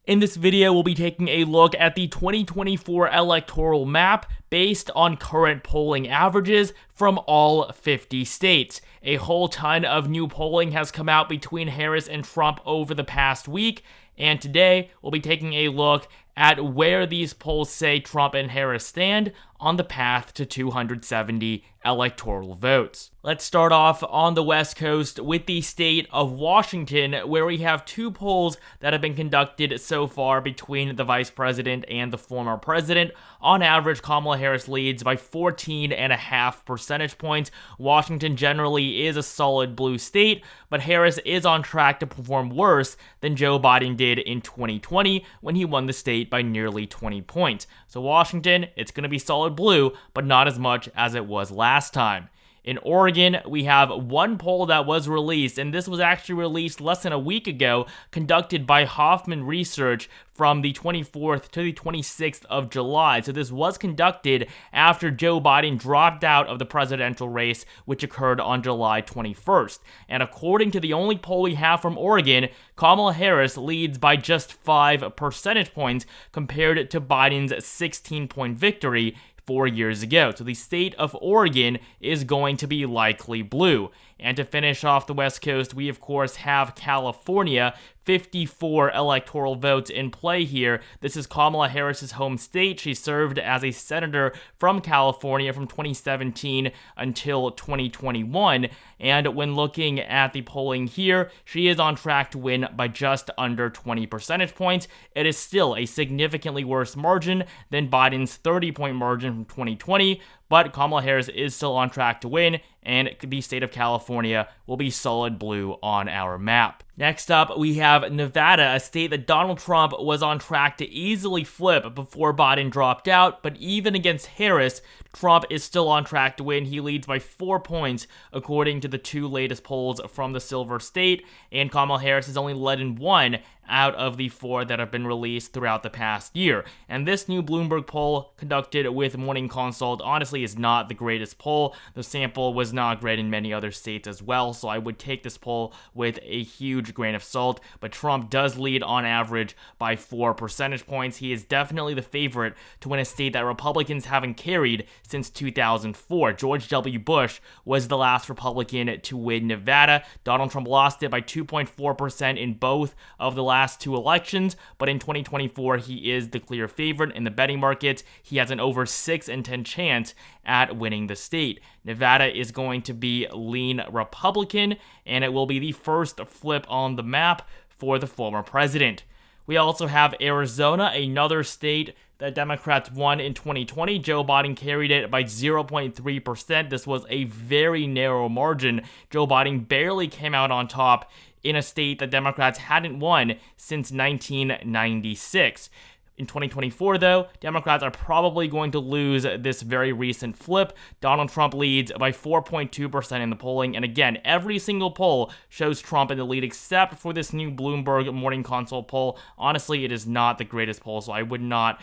In this video, we'll be taking a look at the 2024 electoral map based on current polling averages from all 50 states. A whole ton of new polling has come out between Harris and Trump over the past week, and today we'll be taking a look at where these polls say Trump and Harris stand on the path to 270 electoral votes. Let's start off on the West Coast with the state of Washington, where we have two polls that have been conducted so far between the vice president and the former president. On average, Kamala Harris leads by 14.5 percentage points. Washington generally is a solid blue state, but Harris is on track to perform worse than Joe Biden did in 2020 when he won the state by nearly 20 points. So Washington, it's going to be solid blue, but not as much as it was last time. In Oregon, we have one poll that was released, and this was actually released less than a week ago, conducted by Hoffman Research from the 24th to the 26th of July. So this was conducted after Joe Biden dropped out of the presidential race, which occurred on July 21st. And according to the only poll we have from Oregon, Kamala Harris leads by just 5 percentage points compared to Biden's 16-point victory 4 years ago. So the state of Oregon is going to be likely blue. And to finish off the West Coast, we of course have California. 54 electoral votes in play here. This is Kamala Harris's home state. She served as a senator from California from 2017 until 2021. And when looking at the polling here, she is on track to win by just under 20 percentage points. It is still a significantly worse margin than Biden's 30-point margin from 2020, but Kamala Harris is still on track to win, and the state of California will be solid blue on our map. Next up, we have Nevada, a state that Donald Trump was on track to easily flip before Biden dropped out, but even against Harris, Trump is still on track to win. He leads by 4 points according to the two latest polls from the Silver State, and Kamala Harris has only led in one out of the 4 that have been released throughout the past year. And this new Bloomberg poll conducted with Morning Consult honestly is not the greatest poll. The sample was not great in many other states as well, so I would take this poll with a huge grain of salt, but Trump does lead on average by 4 percentage points. He is definitely the favorite to win a state that Republicans haven't carried since 2004. George W. Bush was the last Republican to win Nevada. Donald Trump lost it by 2.4% in both of the last 2 elections, but in 2024 he is the clear favorite in the betting markets. He has an over 6 in 10 chance at winning the state. Nevada is going to be lean Republican, and it will be the first flip on the map for the former president. We also have Arizona, another state that Democrats won in 2020. Joe Biden carried it by 0.3%. This was a very narrow margin. Joe Biden barely came out on top in a state that Democrats hadn't won since 1996. In 2024, though, Democrats are probably going to lose this very recent flip. Donald Trump leads by 4.2% in the polling, and again, every single poll shows Trump in the lead except for this new Bloomberg Morning Consult poll. Honestly, it is not the greatest poll, so I would not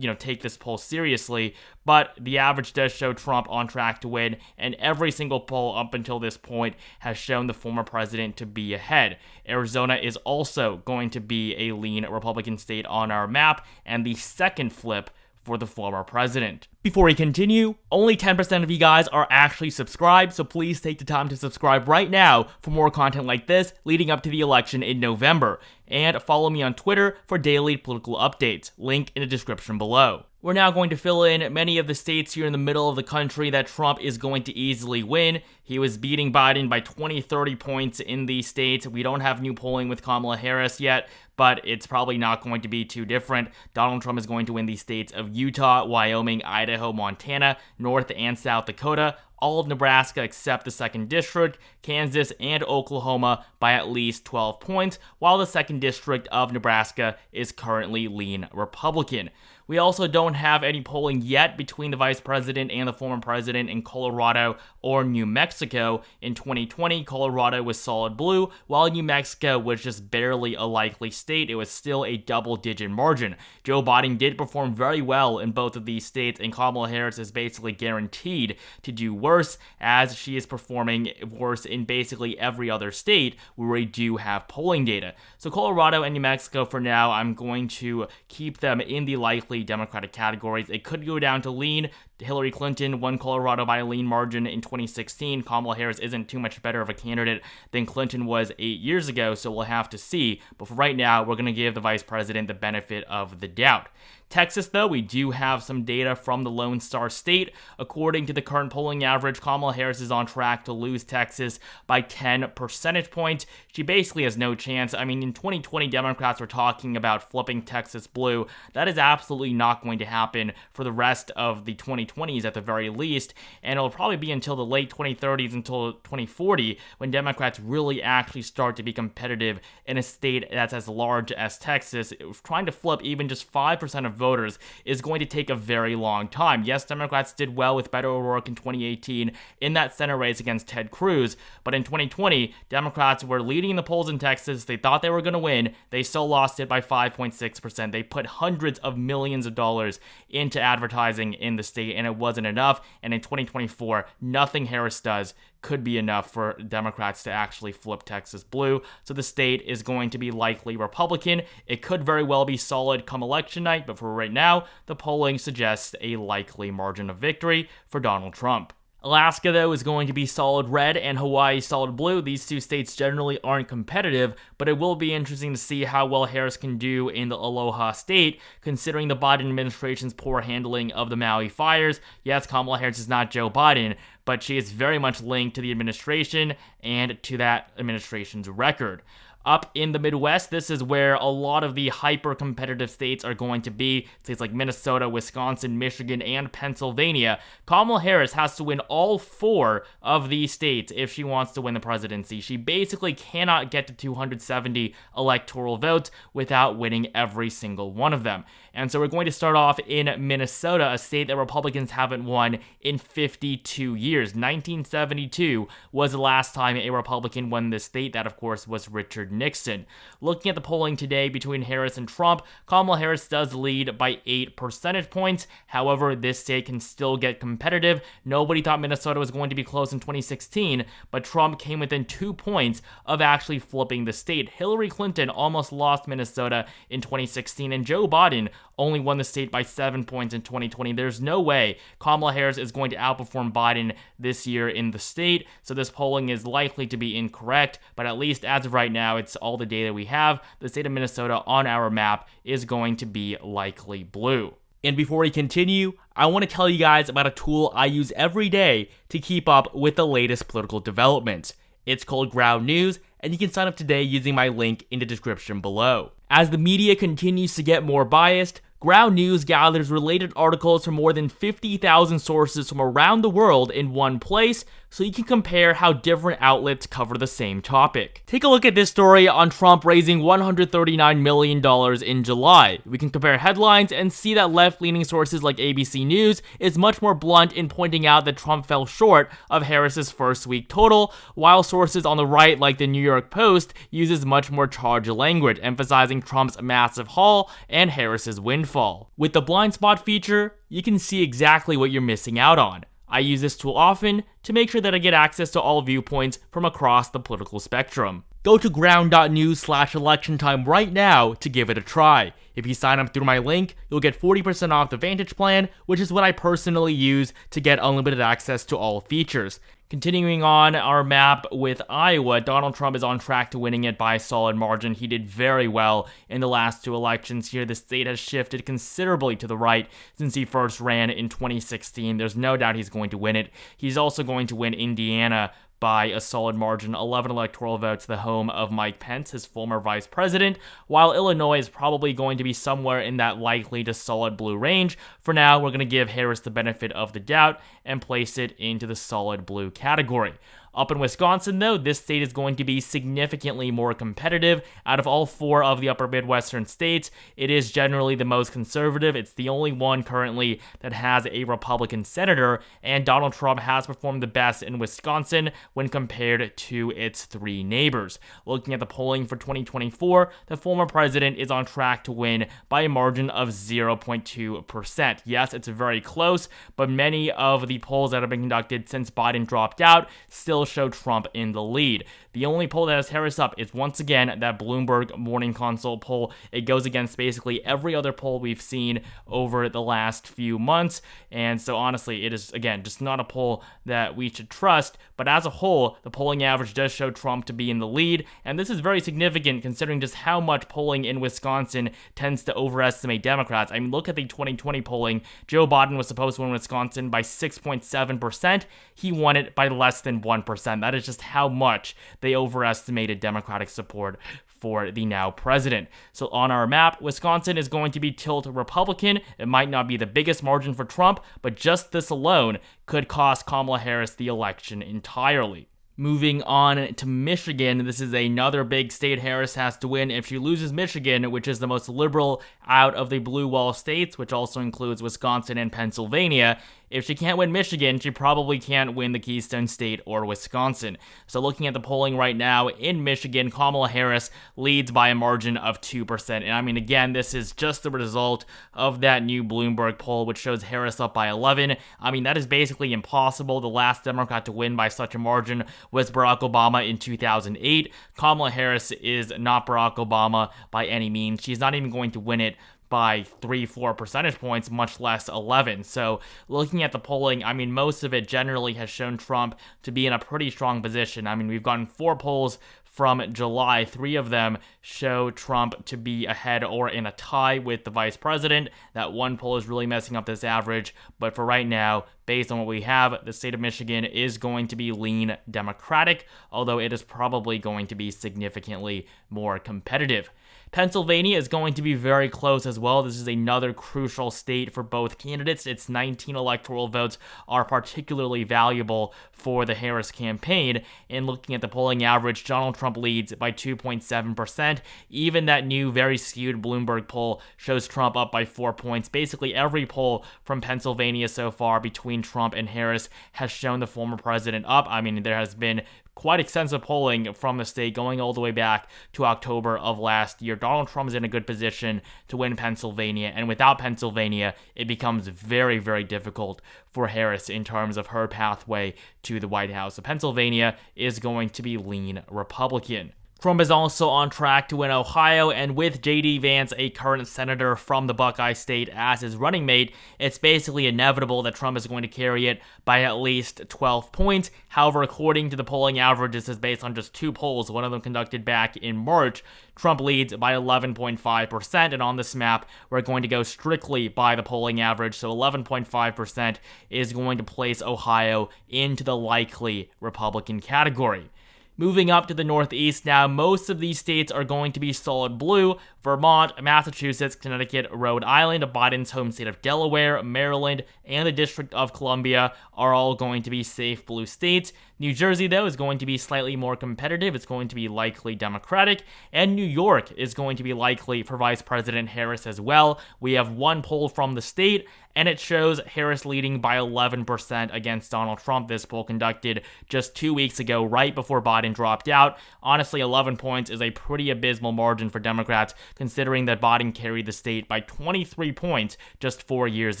take this poll seriously, but the average does show Trump on track to win, and every single poll up until this point has shown the former president to be ahead. Arizona is also going to be a lean Republican state on our map, and the second flip for the former president. Before we continue, only 10% of you guys are actually subscribed, so please take the time to subscribe right now for more content like this leading up to the election in November. And follow me on Twitter for daily political updates, link in the description below. We're now going to fill in many of the states here in the middle of the country that Trump is going to easily win. He was beating Biden by 20-30 points in these states. We don't have new polling with Kamala Harris yet, but it's probably not going to be too different. Donald Trump is going to win these states of Utah, Wyoming, Idaho, Montana, North and South Dakota, all of Nebraska except the 2nd District, Kansas, and Oklahoma by at least 12 points, while the 2nd District of Nebraska is currently lean Republican. We also don't have any polling yet between the vice president and the former president in Colorado or New Mexico. In 2020, Colorado was solid blue, while New Mexico was just barely a likely state. It was still a double-digit margin. Joe Biden did perform very well in both of these states, and Kamala Harris is basically guaranteed to do worse. worse, as she is performing worse in basically every other state where we do have polling data. So Colorado and New Mexico, for now, I'm going to keep them in the likely Democratic categories. It could go down to lean. Hillary Clinton won Colorado by a lean margin in 2016. Kamala Harris isn't too much better of a candidate than Clinton was 8 years ago, so we'll have to see. But for right now, we're going to give the vice president the benefit of the doubt. Texas, though, we do have some data from the Lone Star State. According to the current polling average, Kamala Harris is on track to lose Texas by 10 percentage points. She basically has no chance. I mean, in 2020, Democrats were talking about flipping Texas blue. That is absolutely not going to happen for the rest of the 2020s at the very least, and it'll probably be until the late 2030s, until 2040, when Democrats really actually start to be competitive in a state that's as large as Texas. Trying to flip even just 5% of voters is going to take a very long time. Yes, Democrats did well with Beto O'Rourke in 2018 in that Senate race against Ted Cruz, but in 2020, Democrats were leading in the polls in Texas. They thought they were going to win. They still lost it by 5.6%. They put hundreds of millions of dollars into advertising in the state, and it wasn't enough. And in 2024, nothing Harris does could be enough for Democrats to actually flip Texas blue. So the state is going to be likely Republican. It could very well be solid come election night, but for right now, the polling suggests a likely margin of victory for Donald Trump. Alaska, though, is going to be solid red and Hawaii solid blue. These two states generally aren't competitive, but it will be interesting to see how well Harris can do in the Aloha State, considering the Biden administration's poor handling of the Maui fires. Yes, Kamala Harris is not Joe Biden, but she is very much linked to the administration and to that administration's record. Up in the Midwest, this is where a lot of the hyper-competitive states are going to be. States like Minnesota, Wisconsin, Michigan, and Pennsylvania. Kamala Harris has to win all 4 of these states if she wants to win the presidency. She basically cannot get to 270 electoral votes without winning every single one of them. And so we're going to start off in Minnesota, a state that Republicans haven't won in 52 years. 1972 was the last time a Republican won this state. That, of course, was Richard Nixon. Looking at the polling today between Harris and Trump, Kamala Harris does lead by 8 percentage points. However, this state can still get competitive. Nobody thought Minnesota was going to be close in 2016, but Trump came within 2 points of actually flipping the state. Hillary Clinton almost lost Minnesota in 2016, and Joe Biden only won the state by 7 points in 2020. There's no way Kamala Harris is going to outperform Biden this year in the state, so this polling is likely to be incorrect, but at least as of right now, it's all the data we have. The state of Minnesota on our map is going to be likely blue. And before we continue, I want to tell you guys about a tool I use every day to keep up with the latest political developments. It's called Ground News, and you can sign up today using my link in the description below. As the media continues to get more biased, Ground News gathers related articles from more than 50,000 sources from around the world in one place, so you can compare how different outlets cover the same topic. Take a look at this story on Trump raising $139 million in July. We can compare headlines and see that left-leaning sources like ABC News is much more blunt in pointing out that Trump fell short of Harris's first week total, while sources on the right like the New York Post uses much more charged language, emphasizing Trump's massive haul and Harris's windfall. With the blind spot feature, you can see exactly what you're missing out on. I use this tool often to make sure that I get access to all viewpoints from across the political spectrum. Go to ground.news/election time right now to give it a try. If you sign up through my link, you'll get 40% off the Vantage plan, which is what I personally use to get unlimited access to all features. Continuing on our map with Iowa, Donald Trump is on track to winning it by a solid margin. He did very well in the last 2 elections here. The state has shifted considerably to the right since he first ran in 2016. There's no doubt he's going to win it. He's also going to win Indiana by a solid margin, 11 electoral votes, the home of Mike Pence, his former vice president, while Illinois is probably going to be somewhere in that likely to solid blue range. For now, we're going to give Harris the benefit of the doubt and place it into the solid blue category. Up in Wisconsin, though, this state is going to be significantly more competitive. Out of all 4 of the upper Midwestern states, it is generally the most conservative. It's the only one currently that has a Republican senator, and Donald Trump has performed the best in Wisconsin when compared to its 3 neighbors. Looking at the polling for 2024, the former president is on track to win by a margin of 0.2%. Yes, it's very close, but many of the polls that have been conducted since Biden dropped out still show Trump in the lead. The only poll that has Harris up is once again that Bloomberg Morning Consult poll. It goes against basically every other poll we've seen over the last few months, and so honestly, it is again just not a poll that we should trust. But as a whole, the polling average does show Trump to be in the lead, and this is very significant considering just how much polling in Wisconsin tends to overestimate Democrats. I mean, look at the 2020 polling. Joe Biden was supposed to win Wisconsin by 6.7%. He won it by less than 1%. That is just how much they overestimated Democratic support for the now president. So on our map, Wisconsin is going to be tilt Republican. It might not be the biggest margin for Trump, but just this alone could cost Kamala Harris the election entirely. Moving on to Michigan, this is another big state Harris has to win. If she loses Michigan, which is the most liberal out of the blue wall states, which also includes Wisconsin and Pennsylvania, if she can't win Michigan, she probably can't win the Keystone State or Wisconsin. So looking at the polling right now, in Michigan, Kamala Harris leads by a margin of 2%. And I mean, again, this is just the result of that new Bloomberg poll, which shows Harris up by 11. I mean, that is basically impossible. The last Democrat to win by such a margin was Barack Obama in 2008. Kamala Harris is not Barack Obama by any means. She's not even going to win it by 3-4 percentage points, much less 11. So looking at the polling, I mean, most of it generally has shown Trump to be in a pretty strong position. I mean, we've gotten 4 polls from July. 3 of them show Trump to be ahead or in a tie with the vice president. That one poll is really messing up this average, but for right now, based on what we have, the state of Michigan is going to be lean Democratic, although it is probably going to be significantly more competitive. Pennsylvania is going to be very close as well. This is another crucial state for both candidates. Its 19 electoral votes are particularly valuable for the Harris campaign. And looking at the polling average, Donald Trump leads by 2.7%. Even that new, very skewed Bloomberg poll shows Trump up by 4 points. Basically, every poll from Pennsylvania so far between Trump and Harris has shown the former president up. I mean, there has been quite extensive polling from the state going all the way back to October of last year. Donald Trump is in a good position to win Pennsylvania, and without Pennsylvania, it becomes very, very difficult for Harris in terms of her pathway to the White House. So Pennsylvania is going to be lean Republican. Trump is also on track to win Ohio, and with J.D. Vance, a current senator from the Buckeye State, as his running mate, it's basically inevitable that Trump is going to carry it by at least 12 points. However, according to the polling averages, this is based on just 2 polls, one of them conducted back in March. Trump leads by 11.5%, and on this map, we're going to go strictly by the polling average, so 11.5% is going to place Ohio into the likely Republican category. Moving up to the Northeast now, most of these states are going to be solid blue. Vermont, Massachusetts, Connecticut, Rhode Island, Biden's home state of Delaware, Maryland, and the District of Columbia are all going to be safe blue states. New Jersey, though, is going to be slightly more competitive. It's going to be likely Democratic. And New York is going to be likely for Vice President Harris as well. We have one poll from the state, and it shows Harris leading by 11% against Donald Trump. This poll conducted just 2 weeks ago, right before Biden dropped out. Honestly, 11 points is a pretty abysmal margin for Democrats, considering that Biden carried the state by 23 points just 4 years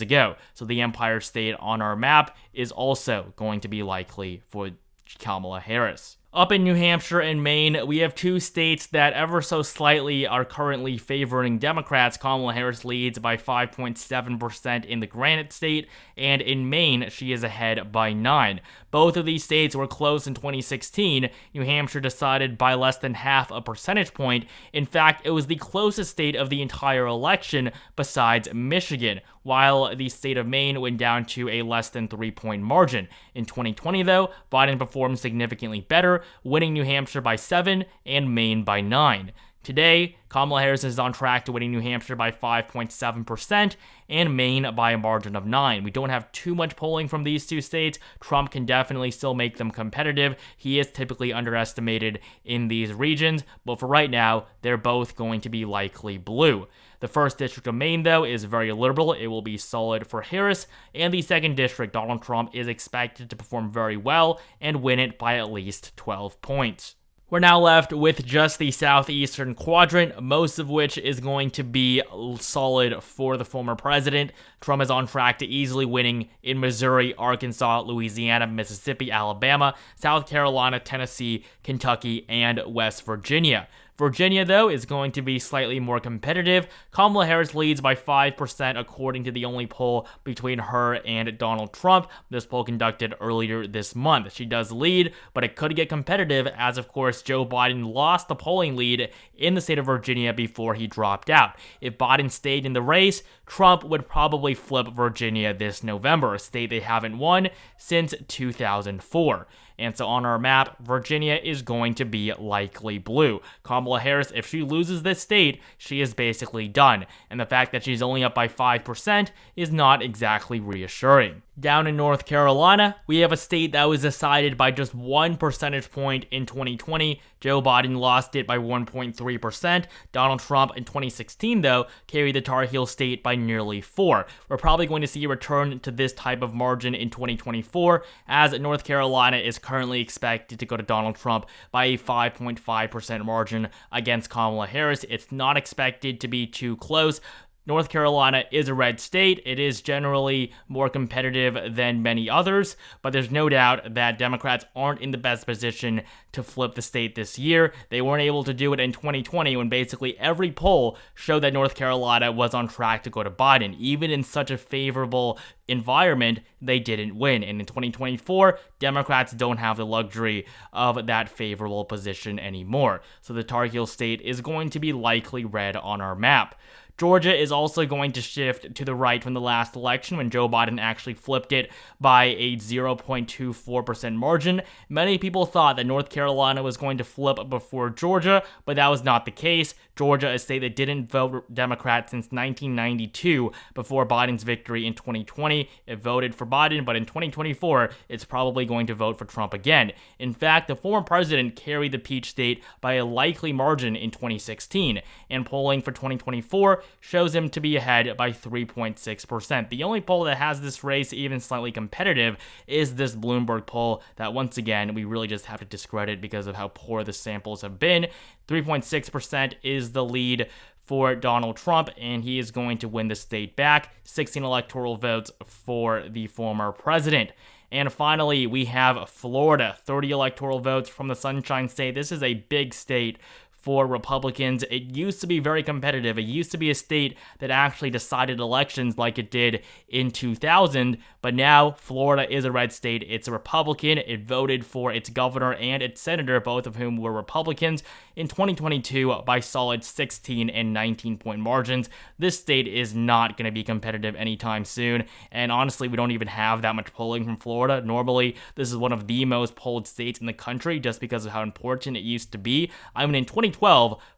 ago. So the Empire State on our map is also going to be likely for Kamala Harris. Up in New Hampshire and Maine, we have 2 states that ever so slightly are currently favoring Democrats. Kamala Harris leads by 5.7% in the Granite State, and in Maine, she is ahead by 9. Both of these states were close in 2016. New Hampshire decided by less than half a percentage point. In fact, it was the closest state of the entire election besides Michigan, while the state of Maine went down to a less than 3-point margin. In 2020, though, Biden performed significantly better, winning New Hampshire by 7 and Maine by 9. Today, Kamala Harris is on track to winning New Hampshire by 5.7% and Maine by a margin of 9. We don't have too much polling from these two states. Trump can definitely still make them competitive. He is typically underestimated in these regions, but for right now, they're both going to be likely blue. The first district of Maine, though, is very liberal. It will be solid for Harris, and the second district, Donald Trump is expected to perform very well and win it by at least 12 points. We're now left with just the southeastern quadrant, most of which is going to be solid for the former president. Trump is on track to easily winning in Missouri, Arkansas, Louisiana, Mississippi, Alabama, South Carolina, Tennessee, Kentucky, and West Virginia. Virginia, though, is going to be slightly more competitive. Kamala Harris leads by 5% according to the only poll between her and Donald Trump. This poll conducted earlier this month. She does lead, but it could get competitive as, of course, Joe Biden lost the polling lead in the state of Virginia before he dropped out. If Biden stayed in the race, Trump would probably flip Virginia this November, a state they haven't won since 2004. And so on our map, Virginia is going to be likely blue. Kamala Harris, if she loses this state, she is basically done. And the fact that she's only up by 5% is not exactly reassuring. Down in North Carolina, we have a state that was decided by just 1 percentage point in 2020. Joe Biden lost it by 1.3%. Donald Trump in 2016, though, carried the Tar Heel state by nearly 4. We're probably going to see a return to this type of margin in 2024, as North Carolina is currently expected to go to Donald Trump by a 5.5% margin against Kamala Harris. It's not expected to be too close. North Carolina is a red state. It is generally more competitive than many others, but there's no doubt that Democrats aren't in the best position to flip the state this year. They weren't able to do it in 2020 when basically every poll showed that North Carolina was on track to go to Biden. Even in such a favorable environment, they didn't win. And in 2024, Democrats don't have the luxury of that favorable position anymore. So the Tar Heel state is going to be likely red on our map. Georgia is also going to shift to the right from the last election when Joe Biden actually flipped it by a 0.24% margin. Many people thought that North Carolina was going to flip before Georgia, but that was not the case. Georgia, a state that didn't vote Democrat since 1992 before Biden's victory in 2020. It voted for Biden, but in 2024, it's probably going to vote for Trump again. In fact, the former president carried the Peach State by a likely margin in 2016, and polling for 2024 shows him to be ahead by 3.6%. The only poll that has this race even slightly competitive is this Bloomberg poll that, once again, we really just have to discredit because of how poor the samples have been. 3.6% is the lead for Donald Trump, and he is going to win the state back. 16 electoral votes for the former president. And finally, we have Florida, 30 electoral votes from the Sunshine State. This is a big state for Republicans. It used to be very competitive. It used to be a state that actually decided elections like it did in 2000, but now Florida is a red state. It's a Republican. It voted for its governor and its senator, both of whom were Republicans, in 2022 by solid 16 and 19-point margins. This state is not going to be competitive anytime soon, and honestly, we don't even have that much polling from Florida. Normally, this is one of the most polled states in the country just because of how important it used to be. I mean, in 2012,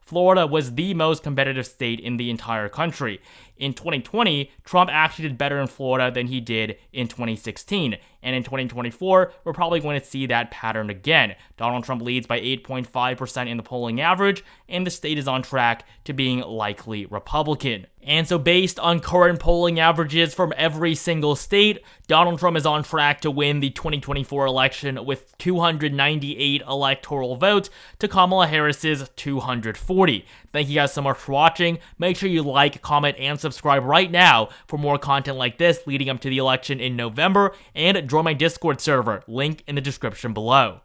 Florida was the most competitive state in the entire country. In 2020, Trump actually did better in Florida than he did in 2016. And in 2024, we're probably going to see that pattern again. Donald Trump leads by 8.5% in the polling average, and the state is on track to being likely Republican. And so based on current polling averages from every single state, Donald Trump is on track to win the 2024 election with 298 electoral votes to Kamala Harris's 240. Thank you guys so much for watching. Make sure you like, comment, and subscribe right now for more content like this leading up to the election in November, and join my Discord server, link in the description below.